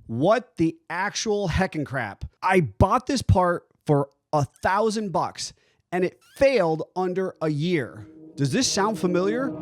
What the actual heckin' crap? I bought this part for $1,000 and it failed under a year. Does this sound familiar?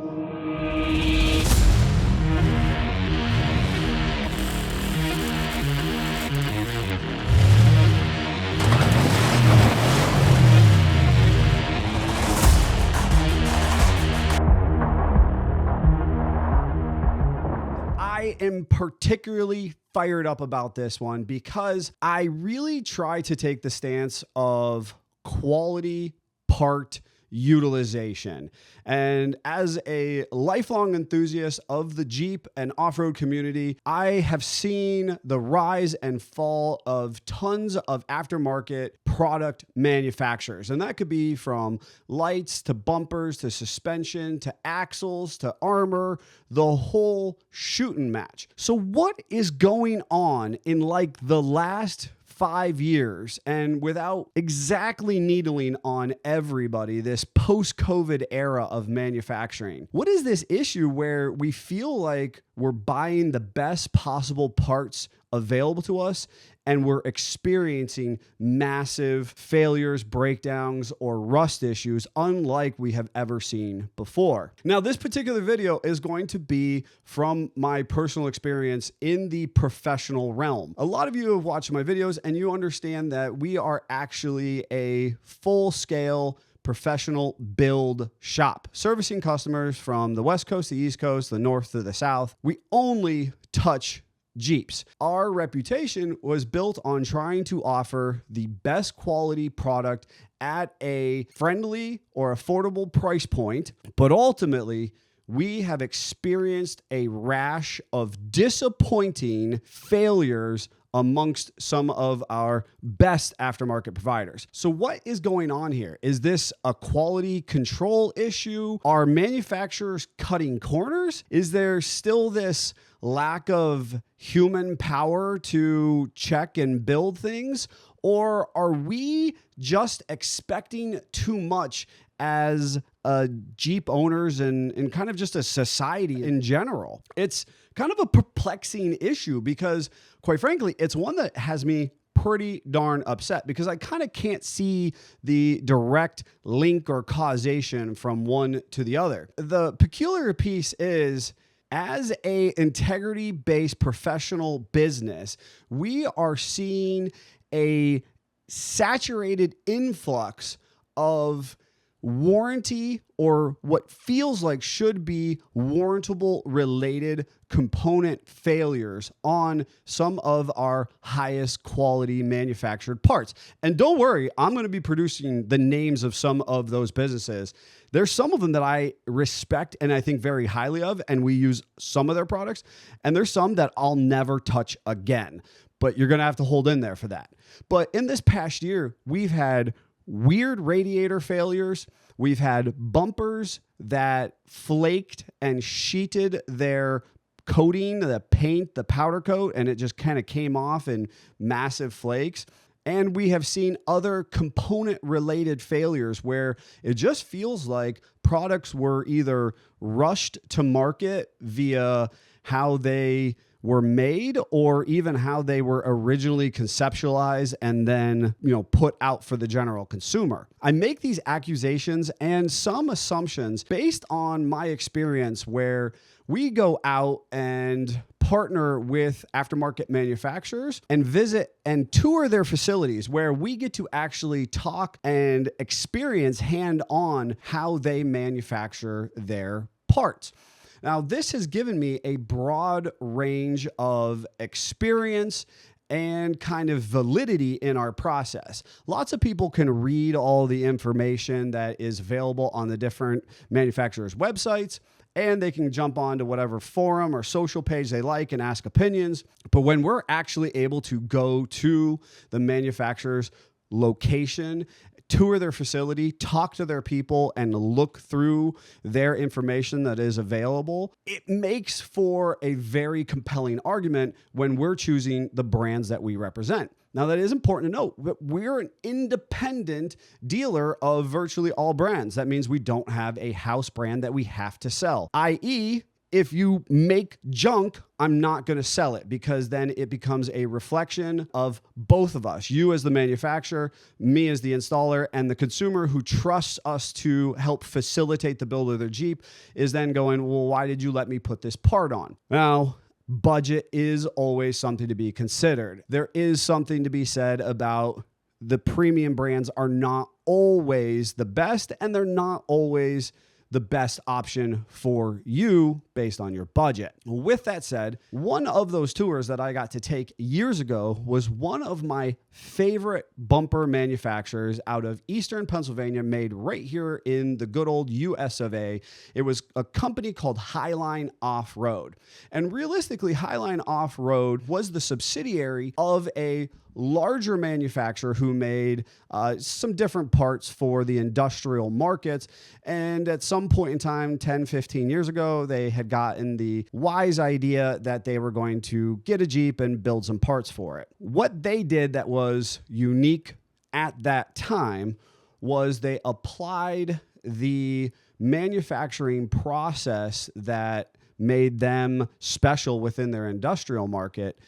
I am particularly fired up about this one because I really try to take the stance of quality part utilization. And as a lifelong enthusiast of the Jeep and off-road community, I have seen the rise and fall of tons of aftermarket product manufacturers. And that could be from lights to bumpers to suspension to axles to armor, the whole shooting match. So what is going on in like the last 5 years, and without exactly needling on everybody, this post-COVID era of manufacturing? What is this issue where we feel like we're buying the best possible parts available to us and we're experiencing massive failures, breakdowns, or rust issues unlike we have ever seen before? Now, this particular video is going to be from my personal experience in the professional realm. A lot of you have watched my videos and you understand that we are actually a full-scale professional build shop, servicing customers from the West Coast to the East Coast, the North to the South. We only touch Jeeps. Our reputation was built on trying to offer the best quality product at a friendly or affordable price point, but ultimately, we have experienced a rash of disappointing failures amongst some of our best aftermarket providers. So what is going on here? Is this a quality control issue? Are manufacturers cutting corners? Is there still this lack of human power to check and build things? Or are we just expecting too much as Jeep owners and kind of just a society in general? It's kind of a perplexing issue because, quite frankly, it's one that has me pretty darn upset because I kind of can't see the direct link or causation from one to the other. The peculiar piece is, as a integrity-based professional business, we are seeing a saturated influx of warranty, or what feels like should be warrantable related component failures on some of our highest quality manufactured parts. And don't worry, I'm going to be producing the names of some of those businesses. There's some of them that I respect and I think very highly of, and we use some of their products. And there's some that I'll never touch again, but you're going to have to hold in there for that. But in this past year, we've had weird radiator failures. We've had bumpers that flaked and sheeted their coating, the paint, the powder coat, and it just kind of came off in massive flakes. And we have seen other component related failures where it just feels like products were either rushed to market via how they were made or even how they were originally conceptualized and then, put out for the general consumer. I make these accusations and some assumptions based on my experience where we go out and partner with aftermarket manufacturers and visit and tour their facilities where we get to actually talk and experience hand-on how they manufacture their parts. Now, this has given me a broad range of experience and kind of validity in our process. Lots of people can read all the information that is available on the different manufacturers' websites, and they can jump on to whatever forum or social page they like and ask opinions. But when we're actually able to go to the manufacturer's location, tour their facility, talk to their people, and look through their information that is available, it makes for a very compelling argument when we're choosing the brands that we represent. Now, that is important to note, but we're an independent dealer of virtually all brands. That means we don't have a house brand that we have to sell, i.e., if you make junk, I'm not going to sell it, because then it becomes a reflection of both of us, you as the manufacturer, me as the installer, and the consumer who trusts us to help facilitate the build of their Jeep is then going, well, why did you let me put this part on? Now, budget is always something to be considered. There is something to be said about the premium brands are not always the best, and they're not always the best option for you based on your budget. With that said, one of those tours that I got to take years ago was one of my favorite bumper manufacturers out of Eastern Pennsylvania, made right here in the good old US of A. It was a company called Hyline Offroad. And realistically, Hyline Offroad was the subsidiary of a larger manufacturer who made some different parts for the industrial markets. And at some point in time, 10, 15 years ago, they had gotten the wise idea that they were going to get a Jeep and build some parts for it. What they did that was unique at that time was they applied the manufacturing process that made them special within their industrial market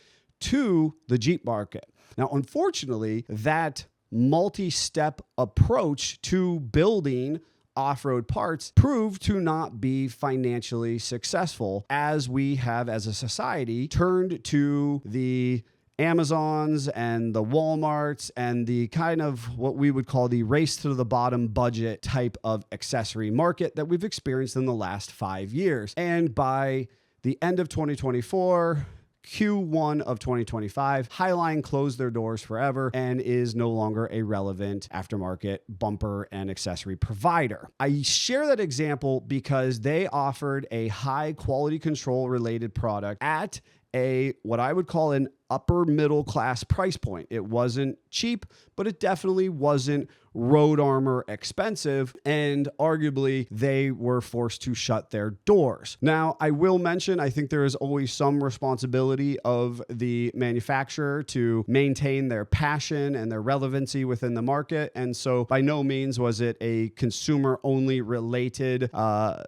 to the Jeep market. Now, unfortunately, that multi-step approach to building off-road parts proved to not be financially successful, as we have, as a society, turned to the Amazons and the Walmarts and the kind of what we would call the race to the bottom budget type of accessory market that we've experienced in the last 5 years. And by the end of 2024, Q1 of 2025, Hyline closed their doors forever and is no longer a relevant aftermarket bumper and accessory provider. I share that example because they offered a high quality control related product at a what I would call an upper middle class price point. It wasn't cheap, but it definitely wasn't road armor expensive, and arguably they were forced to shut their doors. Now, I will mention, I think there is always some responsibility of the manufacturer to maintain their passion and their relevancy within the market, and so by no means was it a consumer only related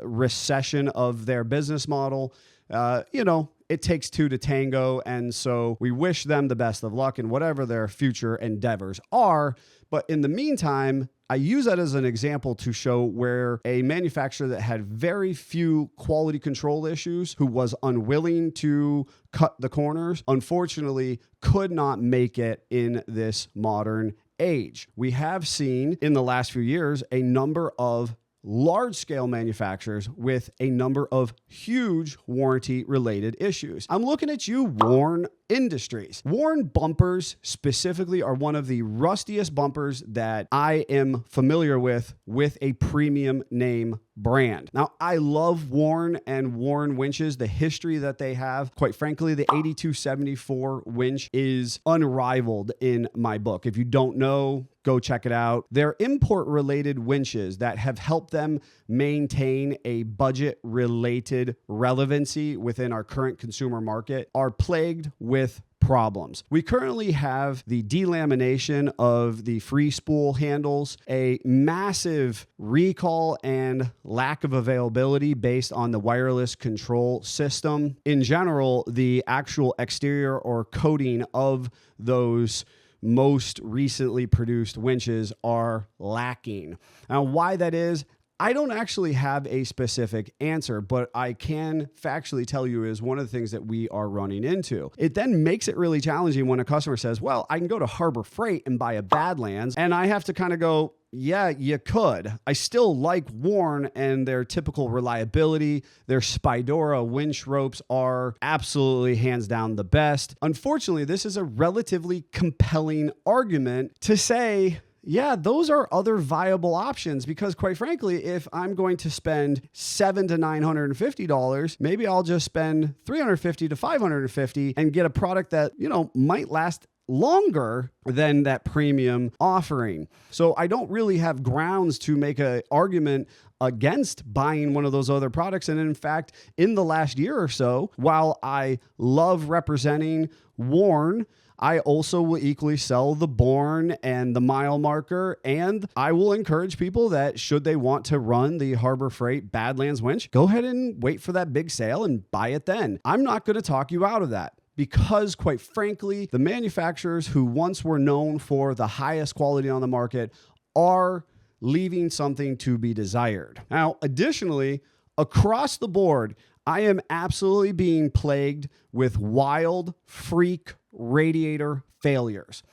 recession of their business model. It takes two to tango, and so we wish them the best of luck in whatever their future endeavors are. But in the meantime, I use that as an example to show where a manufacturer that had very few quality control issues, who was unwilling to cut the corners, unfortunately could not make it in this modern age. We have seen in the last few years a number of large-scale manufacturers with a number of huge warranty-related issues. I'm looking at you, Warn Industries. Warn bumpers specifically are one of the rustiest bumpers that I am familiar with a premium name brand. Now, I love Warn and Warn winches, the history that they have. Quite frankly, the 8274 winch is unrivaled in my book. If you don't know, go check it out. They're import-related winches that have helped them maintain a budget-related relevancy within our current consumer market, are plagued with problems. We currently have the delamination of the free spool handles, a massive recall and lack of availability based on the wireless control system. In general, the actual exterior or coating of those most recently produced winches are lacking. Now, why that is, I don't actually have a specific answer, but I can factually tell you is one of the things that we are running into. It then makes it really challenging when a customer says, well, I can go to Harbor Freight and buy a Badlands, and I have to kind of go, yeah, you could. I still like Warn and their typical reliability. Their Spydora winch ropes are absolutely hands down the best. Unfortunately, this is a relatively compelling argument to say, yeah, those are other viable options, because quite frankly, if I'm going to spend $700 to $950, maybe I'll just spend $350 to $550 and get a product that, might last longer than that premium offering. So I don't really have grounds to make an argument against buying one of those other products. And in fact, in the last year or so, while I love representing Warn, I also will equally sell the Born and the Mile Marker, and I will encourage people that should they want to run the Harbor Freight Badlands winch, go ahead and wait for that big sale and buy it then. I'm not going to talk you out of that, because quite frankly, the manufacturers who once were known for the highest quality on the market are leaving something to be desired. Now, additionally, across the board, I am absolutely being plagued with wild freak radiator failures.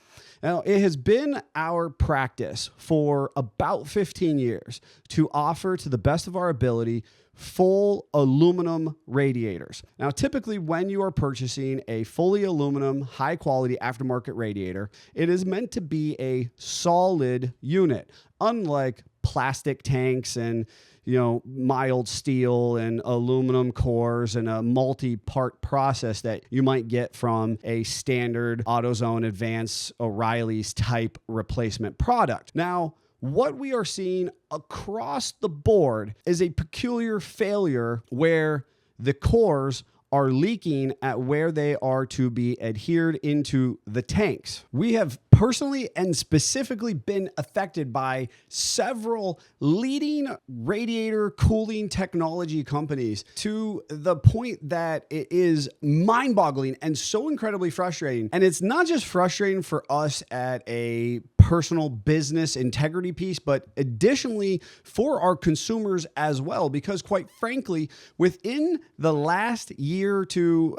Now, it has been our practice for about 15 years to offer, to the best of our ability, full aluminum radiators. Now, typically when you are purchasing a fully aluminum, high quality aftermarket radiator, it is meant to be a solid unit, unlike plastic tanks and mild steel and aluminum cores and a multi-part process that you might get from a standard AutoZone Advanced O'Reilly's type replacement product. Now, what we are seeing across the board is a peculiar failure where the cores are leaking at where they are to be adhered into the tanks. We have personally and specifically been affected by several leading radiator cooling technology companies to the point that it is mind-boggling and so incredibly frustrating. And it's not just frustrating for us at a personal business integrity piece, but additionally for our consumers as well, because quite frankly, within the last year to,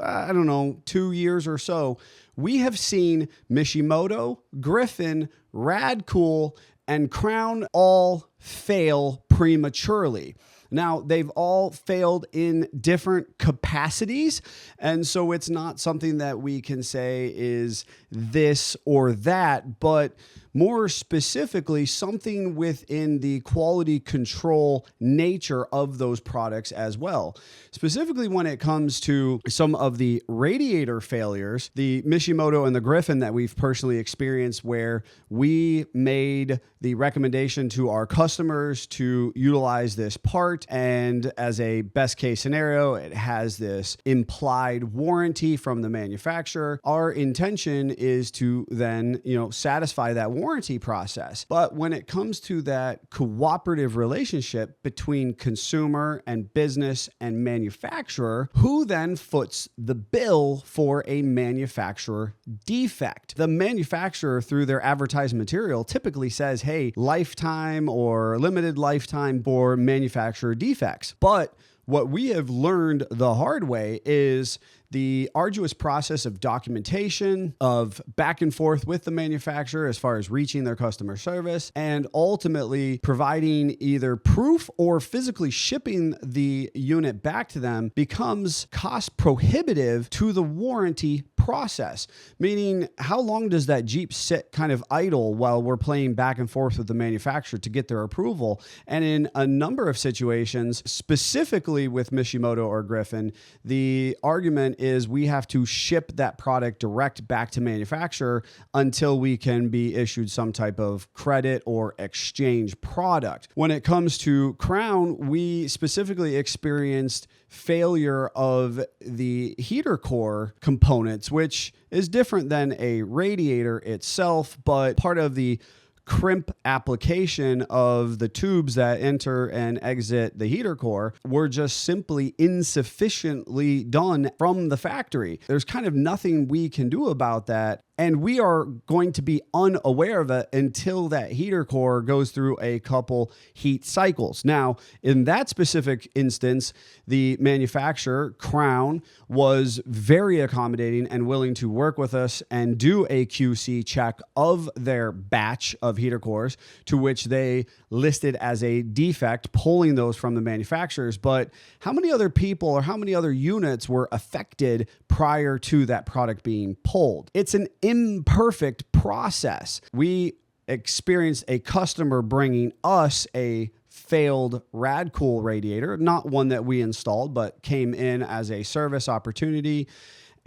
2 years or so, we have seen Mishimoto, Griffin, Radcool, and Crown all fail prematurely. Now, they've all failed in different capacities, and so it's not something that we can say is this or that, but more specifically, something within the quality control nature of those products as well. Specifically, when it comes to some of the radiator failures, the Mishimoto and the Griffin that we've personally experienced, where we made the recommendation to our customers to utilize this part, and as a best case scenario, it has this implied warranty from the manufacturer. Our intention is to then, satisfy that warranty process. But when it comes to that cooperative relationship between consumer and business and manufacturer, who then foots the bill for a manufacturer defect? The manufacturer, through their advertised material, typically says, hey, lifetime or limited lifetime for manufacturer defects. But what we have learned the hard way is the arduous process of documentation, of back and forth with the manufacturer as far as reaching their customer service, and ultimately providing either proof or physically shipping the unit back to them becomes cost prohibitive to the warranty process. Meaning, how long does that Jeep sit kind of idle while we're playing back and forth with the manufacturer to get their approval? And in a number of situations, specifically with Mishimoto or Griffin, the argument is we have to ship that product direct back to manufacturer until we can be issued some type of credit or exchange product. When it comes to Crown, we specifically experienced failure of the heater core components, which is different than a radiator itself, but part of the crimp application of the tubes that enter and exit the heater core were just simply insufficiently done from the factory. There's kind of nothing we can do about that. And we are going to be unaware of it until that heater core goes through a couple heat cycles. Now, in that specific instance, the manufacturer, Crown, was very accommodating and willing to work with us and do a QC check of their batch of heater cores, to which they listed as a defect, pulling those from the manufacturers. But how many other people or how many other units were affected prior to that product being pulled? It's an imperfect process. We experienced a customer bringing us a failed Radcool radiator, not one that we installed, but came in as a service opportunity.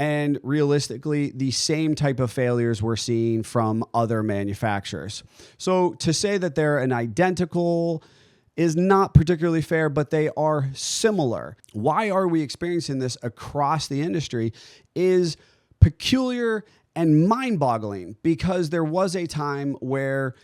and realistically, the same type of failures we're seeing from other manufacturers. So to say that they're an identical is not particularly fair, but they are similar. Why are we experiencing this across the industry is peculiar and mind-boggling, because there was a time where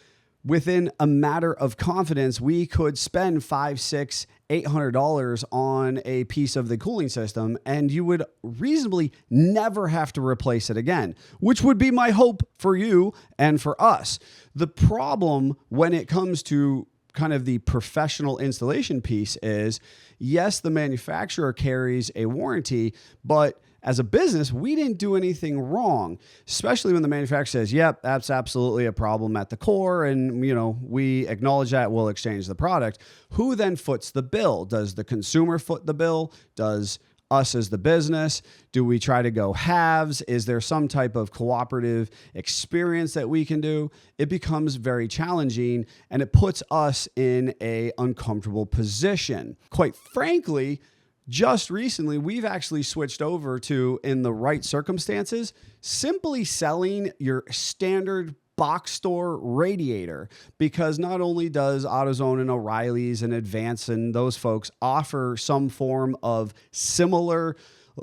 within a matter of confidence, we could spend $500, $600, $800 on a piece of the cooling system, and you would reasonably never have to replace it again, which would be my hope for you and for us. The problem when it comes to kind of the professional installation piece is, yes, the manufacturer carries a warranty, but as a business, we didn't do anything wrong, especially when the manufacturer says, yep, that's absolutely a problem at the core. And, we acknowledge that, we'll exchange the product. Who then foots the bill? Does the consumer foot the bill? Does us as the business? Do we try to go halves? Is there some type of cooperative experience that we can do? It becomes very challenging, and it puts us in an uncomfortable position. Quite frankly, just recently, we've actually switched over to, in the right circumstances, simply selling your standard box store radiator, because not only does AutoZone and O'Reilly's and Advance and those folks offer some form of similar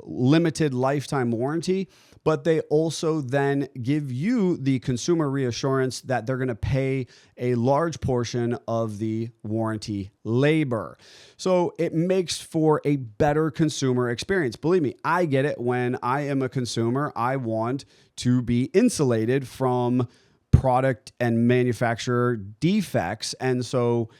limited lifetime warranty, but they also then give you the consumer reassurance that they're going to pay a large portion of the warranty labor. So it makes for a better consumer experience. Believe me, I get it. When I am a consumer, I want to be insulated from product and manufacturer defects. And so,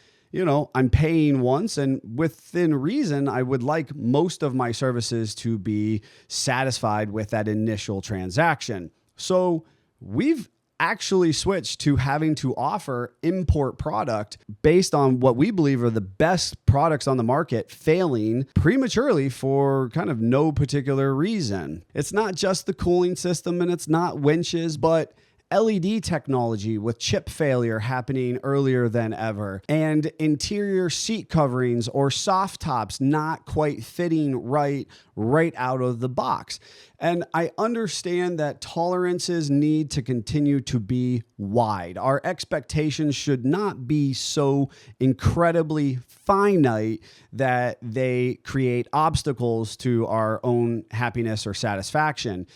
I'm paying once, and within reason, I would like most of my services to be satisfied with that initial transaction. So we've actually switched to having to offer import product based on what we believe are the best products on the market failing prematurely for kind of no particular reason. It's not just the cooling system, and it's not winches, but LED technology with chip failure happening earlier than ever, and interior seat coverings or soft tops not quite fitting right out of the box. And I understand that tolerances need to continue to be wide. Our expectations should not be so incredibly finite that they create obstacles to our own happiness or satisfaction.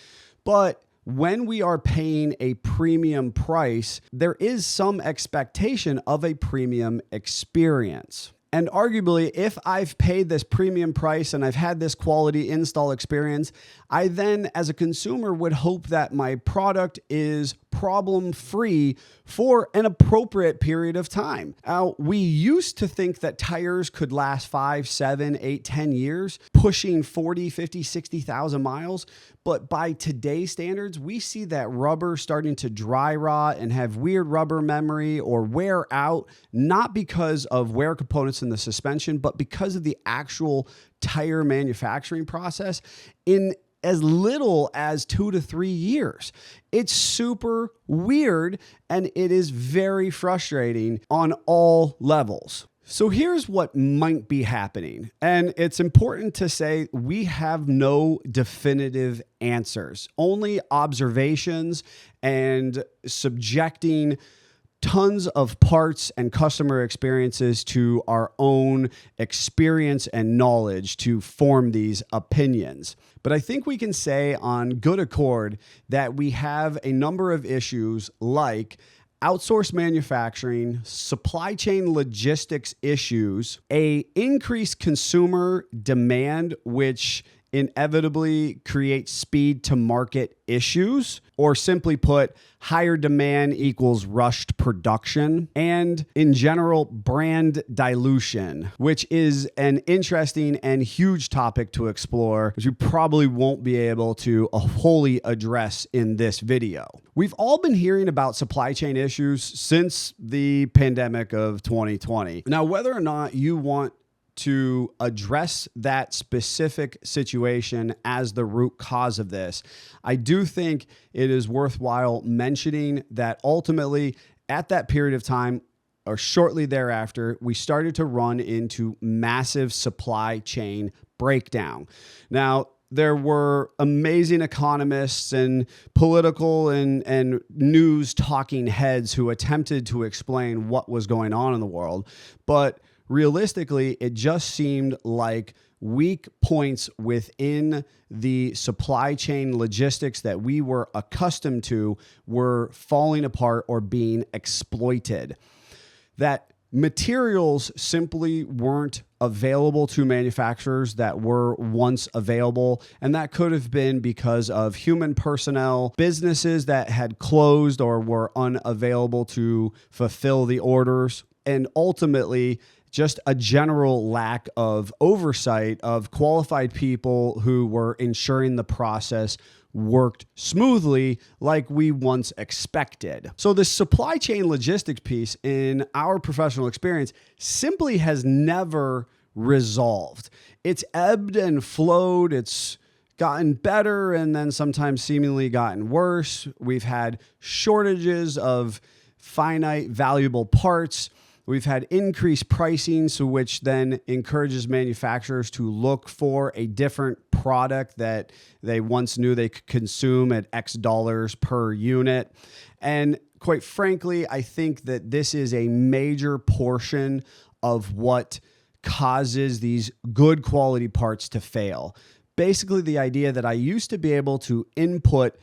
But when we are paying a premium price, there is some expectation of a premium experience. And arguably, if I've paid this premium price and I've had this quality install experience, I then, as a consumer, would hope that my product is problem-free for an appropriate period of time. Now, we used to think that tires could last 5, 7, 8, 10 years, pushing 40, 50, 60,000 miles. But by today's standards, we see that rubber starting to dry rot and have weird rubber memory or wear out, not because of wear components in the suspension, but because of the actual tire manufacturing process in as little as 2 to 3 years. It's super weird, and it is very frustrating on all levels. So here's what might be happening. And it's important to say we have no definitive answers, only observations and subjecting tons of parts and customer experiences to our own experience and knowledge to form these opinions. But I think we can say on good accord that we have a number of issues like outsourced manufacturing, supply chain logistics issues, a increased consumer demand, which inevitably creates speed to market issues, or simply put, higher demand equals rushed production, and in general, brand dilution, which is an interesting and huge topic to explore, which you probably won't be able to wholly address in this video. We've all been hearing about supply chain issues since the pandemic of 2020. Now, whether or not you want to address that specific situation as the root cause of this, I do think it is worthwhile mentioning that ultimately at that period of time or shortly thereafter, we started to run into massive supply chain breakdown. Now, there were amazing economists and political and news talking heads who attempted to explain what was going on in the world. But realistically, it just seemed like weak points within the supply chain logistics that we were accustomed to were falling apart or being exploited. That materials simply weren't available to manufacturers that were once available. And that could have been because of human personnel, businesses that had closed or were unavailable to fulfill the orders, and ultimately just a general lack of oversight of qualified people who were ensuring the process worked smoothly like we once expected. So the supply chain logistics piece in our professional experience simply has never resolved. It's ebbed and flowed. It's gotten better and then sometimes seemingly gotten worse. We've had shortages of finite valuable parts. We've had increased pricing, so which then encourages manufacturers to look for a different product that they once knew they could consume at X dollars per unit. And quite frankly, I think that this is a major portion of what causes these good quality parts to fail. Basically, the idea that I used to be able to input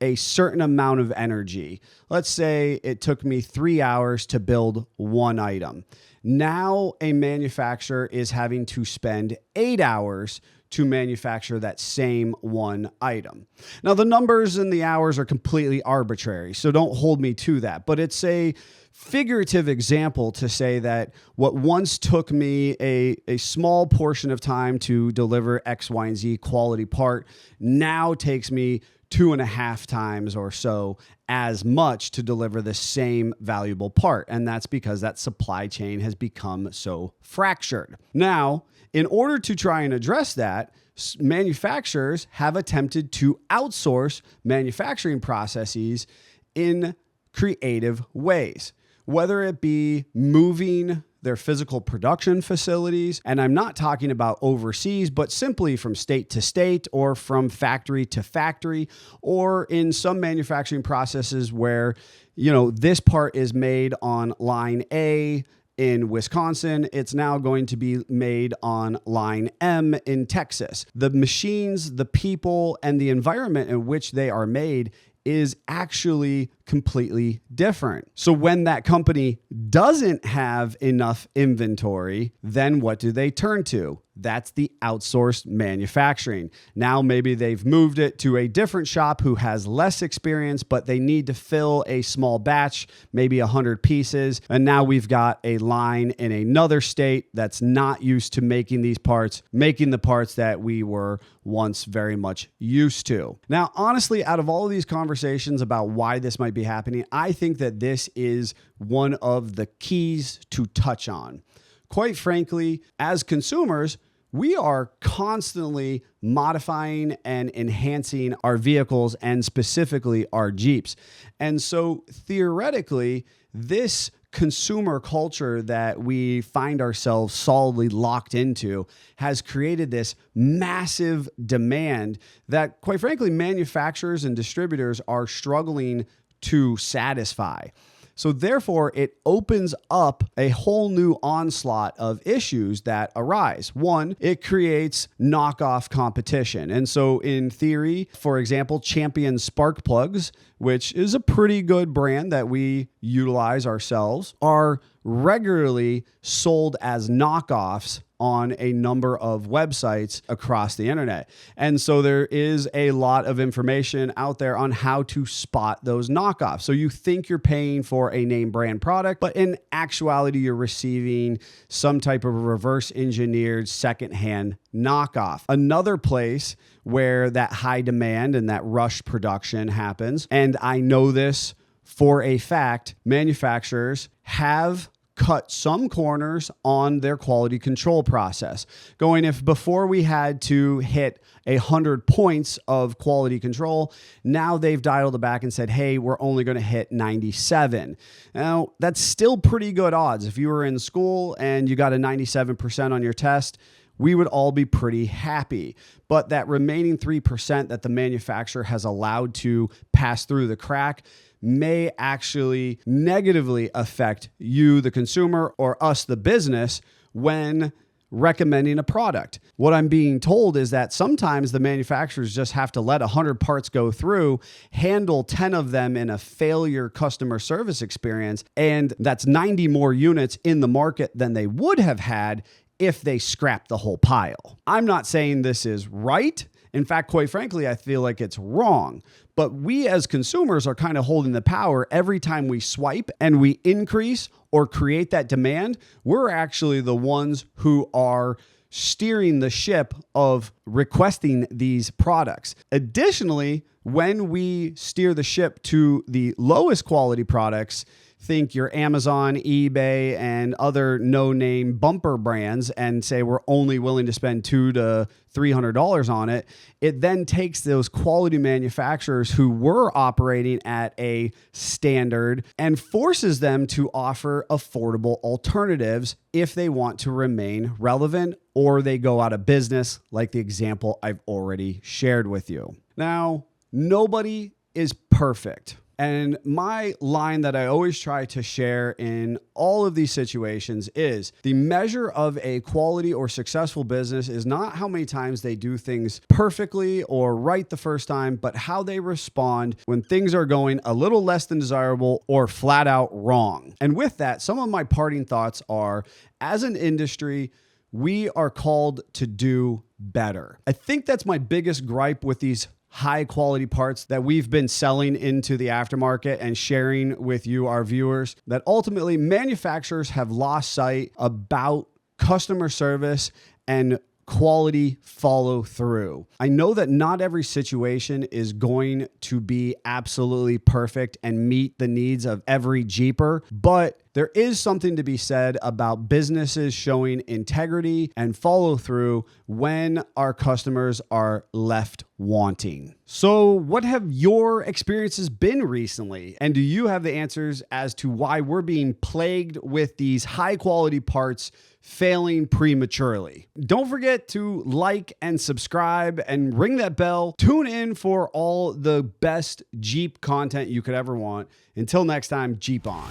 a certain amount of energy. Let's say it took me 3 hours to build one item. Now a manufacturer is having to spend 8 hours to manufacture that same one item. Now the numbers and the hours are completely arbitrary, so don't hold me to that, but it's a figurative example to say that what once took me a small portion of time to deliver X, Y, and Z quality part now takes me 2.5 times or so as much to deliver the same valuable part. And that's because that supply chain has become so fractured. Now, in order to try and address that, manufacturers have attempted to outsource manufacturing processes in creative ways, whether it be moving their physical production facilities. And I'm not talking about overseas, but simply from state to state or from factory to factory, or in some manufacturing processes where, this part is made on line A in Wisconsin, it's now going to be made on line M in Texas. The machines, the people, and the environment in which they are made is actually completely different. So when that company doesn't have enough inventory, then what do they turn to? That's the outsourced manufacturing. Now maybe they've moved it to a different shop who has less experience, but they need to fill a small batch, maybe 100 pieces. And now we've got a line in another state that's not used to making these parts, making the parts that we were once very much used to. Now, honestly, out of all of these conversations about why this might be happening, I think that this is one of the keys to touch on. Quite frankly, as consumers, we are constantly modifying and enhancing our vehicles and specifically our Jeeps. And so theoretically, this consumer culture that we find ourselves solidly locked into has created this massive demand that, quite frankly, manufacturers and distributors are struggling to satisfy. So therefore, it opens up a whole new onslaught of issues that arise. One, it creates knockoff competition. And so in theory, for example, Champion spark plugs, which is a pretty good brand that we utilize ourselves, are regularly sold as knockoffs on a number of websites across the internet. And so there is a lot of information out there on how to spot those knockoffs. So you think you're paying for a name brand product, but in actuality, you're receiving some type of reverse engineered secondhand knockoff. Another place where that high demand and that rush production happens, and I know this for a fact, manufacturers have cut some corners on their quality control process. If before we had to hit 100 points of quality control, now they've dialed it back and said, hey, we're only going to hit 97. Now, that's still pretty good odds. If you were in school and you got a 97% on your test, we would all be pretty happy. But that remaining 3% that the manufacturer has allowed to pass through the crack may actually negatively affect you, the consumer, or us, the business, when recommending a product. What I'm being told is that sometimes the manufacturers just have to let 100 parts go through, handle 10 of them in a failure customer service experience, and that's 90 more units in the market than they would have had if they scrapped the whole pile. I'm not saying this is right. In fact, quite frankly, I feel like it's wrong. But we as consumers are kind of holding the power. Every time we swipe and we increase or create that demand, we're actually the ones who are steering the ship of requesting these products. Additionally, when we steer the ship to the lowest quality products, think your Amazon, eBay, and other no-name bumper brands, and say we're only willing to spend $200 to $300 on it, it then takes those quality manufacturers who were operating at a standard and forces them to offer affordable alternatives if they want to remain relevant, or they go out of business, like the example I've already shared with you. Now, nobody is perfect. And my line that I always try to share in all of these situations is the measure of a quality or successful business is not how many times they do things perfectly or right the first time, but how they respond when things are going a little less than desirable or flat out wrong. And with that, some of my parting thoughts are, as an industry, we are called to do better. I think that's my biggest gripe with these high quality parts that we've been selling into the aftermarket and sharing with you, our viewers, that ultimately manufacturers have lost sight about customer service and quality follow through. I know that not every situation is going to be absolutely perfect and meet the needs of every Jeeper, but there is something to be said about businesses showing integrity and follow through when our customers are left wanting. So what have your experiences been recently? And do you have the answers as to why we're being plagued with these high quality parts failing prematurely? Don't forget to like and subscribe and ring that bell. Tune in for all the best Jeep content you could ever want. Until next time, Jeep on.